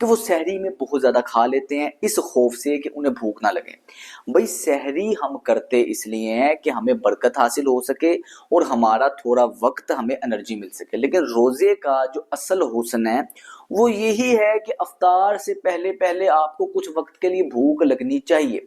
کہ وہ سحری میں بہت زیادہ کھا لیتے ہیں اس خوف سے کہ انہیں بھوک نہ لگے۔ بھئی سحری ہم کرتے اس لیے ہیں کہ ہمیں برکت حاصل ہو سکے اور ہمارا تھوڑا وقت ہمیں انرجی مل سکے، لیکن روزے کا جو اصل حسن ہے وہ یہی ہے کہ افطار سے پہلے پہلے آپ کو کچھ وقت کے لیے بھوک لگنی چاہیے۔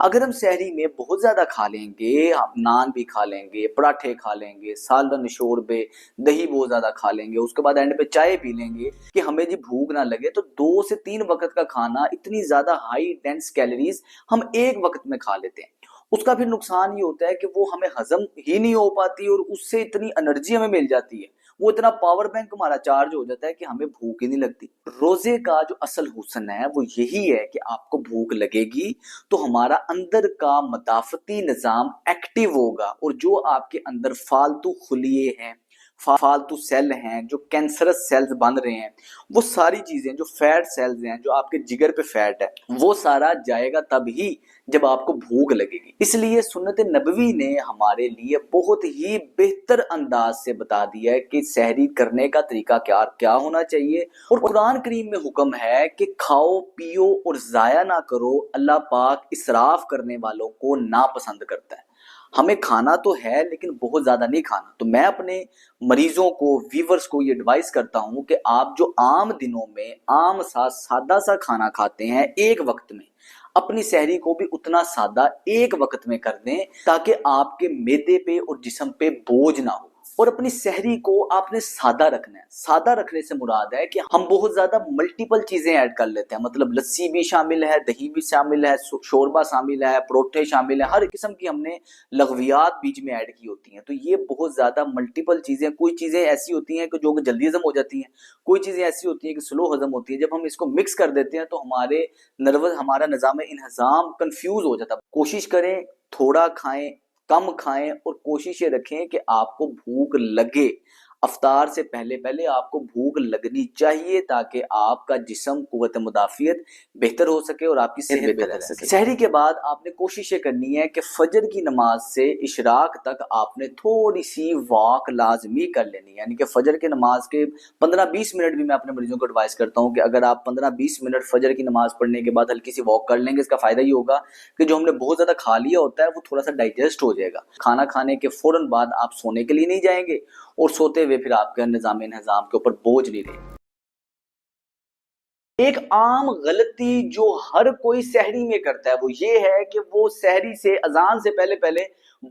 اگر ہم سحری میں بہت زیادہ کھا لیں گے، ہم نان بھی کھا لیں گے، پراٹھے کھا لیں گے، سالن شوربے دہی بہت زیادہ کھا لیں گے، اس کے بعد اینڈ پہ چائے پی لیں گے کہ ہمیں جی بھوک نہ لگے، تو 2 سے 3 وقت کا کھانا اتنی زیادہ ہائی ڈینس کیلوریز ہم ایک وقت میں کھا لیتے ہیں۔ اس کا پھر نقصان یہ ہوتا ہے کہ وہ ہمیں ہضم ہی نہیں ہو پاتی اور اس سے اتنی انرجی ہمیں مل جاتی ہے، وہ اتنا پاور بینک ہمارا چارج ہو جاتا ہے کہ ہمیں بھوک ہی نہیں لگتی۔ روزے کا جو اصل حسن ہے وہ یہی ہے کہ آپ کو بھوک لگے گی تو ہمارا اندر کا مدافعتی نظام ایکٹیو ہوگا، اور جو آپ کے اندر فالتو خلیے ہیں، فالتو سیل ہیں، جو کینسرس سیلز بن رہے ہیں، وہ ساری چیزیں جو فیٹ سیلز ہیں، جو آپ کے جگر پہ فیٹ ہے، وہ سارا جائے گا تب ہی جب آپ کو بھوک لگے گی۔ اس لیے سنت نبوی نے ہمارے لیے بہت ہی بہتر انداز سے بتا دیا ہے کہ سحری کرنے کا طریقہ کیا ہونا چاہیے، اور قرآن کریم میں حکم ہے کہ کھاؤ پیو اور ضائع نہ کرو، اللہ پاک اسراف کرنے والوں کو ناپسند کرتا ہے۔ ہمیں کھانا تو ہے لیکن بہت زیادہ نہیں کھانا۔ تو میں اپنے مریضوں کو، ویورز کو یہ ایڈوائز کرتا ہوں کہ آپ جو عام دنوں میں عام سا سادہ سا کھانا کھاتے ہیں ایک وقت میں، اپنی سحری کو بھی اتنا سادہ ایک وقت میں کر دیں تاکہ آپ کے معدے پہ اور جسم پہ بوجھ نہ ہو۔ اور اپنی سحری کو آپ نے سادہ رکھنا ہے۔ سادہ رکھنے سے مراد ہے کہ ہم بہت زیادہ ملٹیپل چیزیں ایڈ کر لیتے ہیں، مطلب لسی بھی شامل ہے، دہی بھی شامل ہے، شوربہ شامل ہے، پروٹھے شامل ہیں، ہر قسم کی ہم نے لغویات بیچ میں ایڈ کی ہوتی ہیں۔ تو یہ بہت زیادہ ملٹیپل چیزیں، کوئی چیزیں ایسی ہوتی ہیں کہ جو جلدی ہضم ہو جاتی ہیں، کوئی چیزیں ایسی ہوتی ہیں کہ سلو ہضم ہوتی ہیں۔ جب ہم اس کو مکس کر دیتے ہیں تو ہمارا نظام انہضام کنفیوز ہو جاتا ہے۔ کوشش کریں تھوڑا کھائیں، کم کھائیں، اور کوشش یہ رکھیں کہ آپ کو بھوک لگے۔ افطار سے پہلے پہلے آپ کو بھوک لگنی چاہیے تاکہ آپ کا جسم قوت مدافعت بہتر ہو سکے اور آپ کی صحت بہتر رہ سکے۔ سحری کے بعد آپ نے کوشش یہ کرنی ہے کہ فجر کی نماز سے اشراق تک آپ نے تھوڑی سی واک لازمی کر لینی ہے، یعنی کہ فجر کی نماز کے 15-20 منٹ بھی میں اپنے مریضوں کو ایڈوائز کرتا ہوں کہ اگر آپ 15-20 منٹ فجر کی نماز پڑھنے کے بعد ہلکی سی واک کر لیں گے، اس کا فائدہ یہ ہوگا کہ جو ہم نے بہت زیادہ کھا لیا ہوتا ہے وہ تھوڑا سا ڈائجسٹ ہو جائے گا۔ کھانا کھانے کے فوراً بعد آپ سونے کے لیے نہیں جائیں گے اور سوتے ہوئے پھر آپ کے نظام انہضام کے اوپر بوجھ نہیں رہے۔ ایک عام غلطی جو ہر کوئی سحری میں کرتا ہے وہ یہ ہے کہ وہ سحری سے اذان سے پہلے پہلے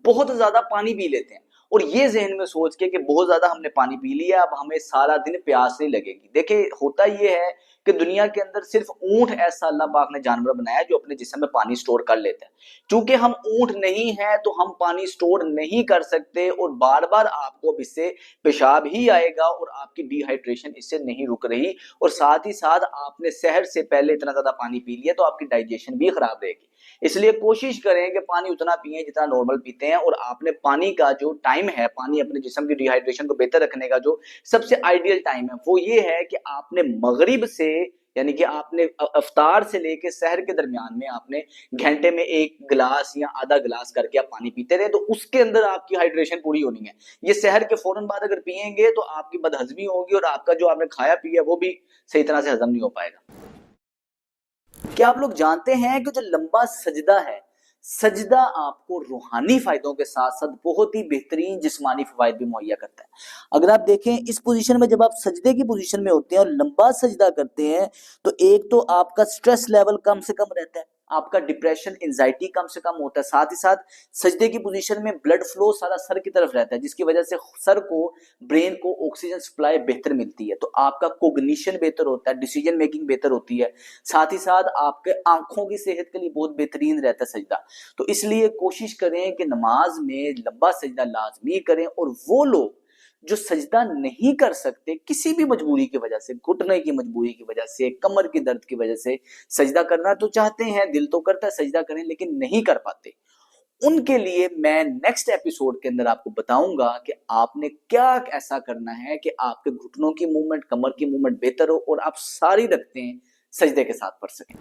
بہت زیادہ پانی پی لیتے ہیں، اور یہ ذہن میں سوچ کے کہ بہت زیادہ ہم نے پانی پی لیا اب ہمیں سارا دن پیاس نہیں لگے گی۔ دیکھیں ہوتا یہ ہے کہ دنیا کے اندر صرف اونٹ ایسا اللہ پاک نے جانور بنایا جو اپنے جسم میں پانی سٹور کر لیتا ہے۔ چونکہ ہم اونٹ نہیں ہیں تو ہم پانی سٹور نہیں کر سکتے، اور بار بار آپ کو اس سے پیشاب ہی آئے گا اور آپ کی ڈی ہائیڈریشن اس سے نہیں رک رہی، اور ساتھ ہی ساتھ آپ نے سحر سے پہلے اتنا زیادہ پانی پی لیا تو آپ کی ڈائجیشن بھی خراب رہے گی۔ اس لیے کوشش کریں کہ پانی اتنا پئیں جتنا نارمل پیتے ہیں، اور آپ نے پانی کا جو ٹائم ہے، پانی اپنے جسم کی ڈی ہائیڈریشن کو بہتر رکھنے کا جو سب سے آئیڈیل ٹائم ہے وہ یہ ہے کہ آپ نے مغرب سے، یعنی کہ آپ نے افطار سے لے کے سحر کے درمیان میں آپ نے گھنٹے میں 1 گلاس یا آدھا گلاس کر کے آپ پانی پیتے رہے، تو اس کے اندر آپ کی ہائیڈریشن پوری ہونی ہے۔ یہ سحر کے فوراً بعد اگر پیئیں گے تو آپ کی بدہضمی ہوگی اور آپ کا جو آپ نے کھایا پیا وہ بھی صحیح طرح سے ہضم نہیں ہو پائے گا۔ کیا آپ لوگ جانتے ہیں کہ جو لمبا سجدہ ہے، سجدہ آپ کو روحانی فائدوں کے ساتھ ساتھ بہت ہی بہترین جسمانی فوائد بھی مہیا کرتا ہے۔ اگر آپ دیکھیں اس پوزیشن میں، جب آپ سجدے کی پوزیشن میں ہوتے ہیں اور لمبا سجدہ کرتے ہیں تو ایک تو آپ کا سٹریس لیول کم سے کم رہتا ہے، آپ کا ڈپریشن انزائٹی کم سے کم ہوتا ہے، ساتھ ہی ساتھ سجدے کی پوزیشن میں بلڈ فلو سارا سر کی طرف رہتا ہے، جس کی وجہ سے سر کو، برین کو آکسیجن سپلائی بہتر ملتی ہے، تو آپ کا کوگنیشن بہتر ہوتا ہے، ڈیسیجن میکنگ بہتر ہوتی ہے، ساتھ ہی ساتھ آپ کے آنکھوں کی صحت کے لیے بہت بہترین رہتا ہے سجدہ۔ تو اس لیے کوشش کریں کہ نماز میں لمبا سجدہ لازمی کریں، اور وہ لوگ جو سجدہ نہیں کر سکتے کسی بھی مجبوری کی وجہ سے، گھٹنے کی مجبوری کی وجہ سے، کمر کی درد کی وجہ سے، سجدہ کرنا تو چاہتے ہیں، دل تو کرتا ہے سجدہ کریں لیکن نہیں کر پاتے، ان کے لیے میں نیکسٹ ایپیسوڈ کے اندر آپ کو بتاؤں گا کہ آپ نے کیا ایسا کرنا ہے کہ آپ کے گھٹنوں کی موومنٹ، کمر کی موومنٹ بہتر ہو اور آپ ساری رکھتے ہیں سجدے کے ساتھ پڑھ سکیں۔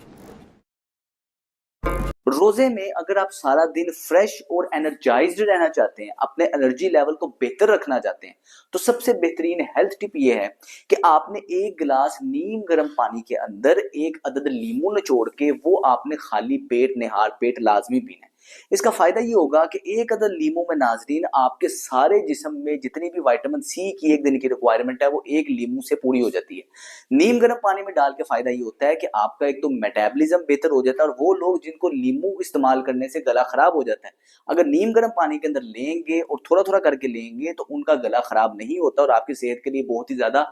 روزے میں اگر آپ سارا دن فریش اور انرجائزڈ رہنا چاہتے ہیں، اپنے انرجی لیول کو بہتر رکھنا چاہتے ہیں، تو سب سے بہترین ہیلتھ ٹپ یہ ہے کہ آپ نے ایک گلاس نیم گرم پانی کے اندر ایک عدد لیمو نچوڑ کے وہ آپ نے خالی پیٹ نہار پیٹ لازمی پینا ہے۔ اس کا فائدہ یہ ہوگا کہ ایک عدد لیمو میں ناظرین آپ کے سارے جسم میں جتنی بھی وائٹامن سی کی ایک دن کی ریکوائرمنٹ ہے وہ ایک لیمو سے پوری ہو جاتی ہے۔ نیم گرم پانی میں ڈال کے فائدہ یہ ہوتا ہے کہ آپ کا ایک تو میٹابلزم بہتر ہو جاتا ہے، اور وہ لوگ جن کو لیمو استعمال کرنے سے گلا خراب ہو جاتا ہے، اگر نیم گرم پانی کے اندر لیں گے اور تھوڑا تھوڑا کر کے لیں گے تو ان کا گلا خراب نہیں ہوتا اور آپ کی صحت کے لیے بہت ہی زیادہ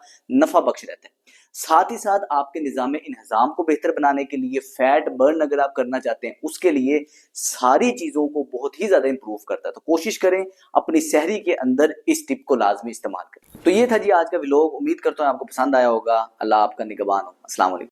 نفع بخش رہتا ہے۔ ساتھ ہی ساتھ آپ کے نظام انہضام کو بہتر بنانے کے لیے، فیٹ برن اگر آپ کرنا چاہتے ہیں اس کے لیے ساری چیزوں کو بہت ہی زیادہ امپروو کرتا ہے۔ تو کوشش کریں اپنی سحری کے اندر اس ٹپ کو لازمی استعمال کریں۔ تو یہ تھا جی آج کا ولاگ، امید کرتا ہوں آپ کو پسند آیا ہوگا۔ اللہ آپ کا نگہبان ہو۔ السلام علیکم۔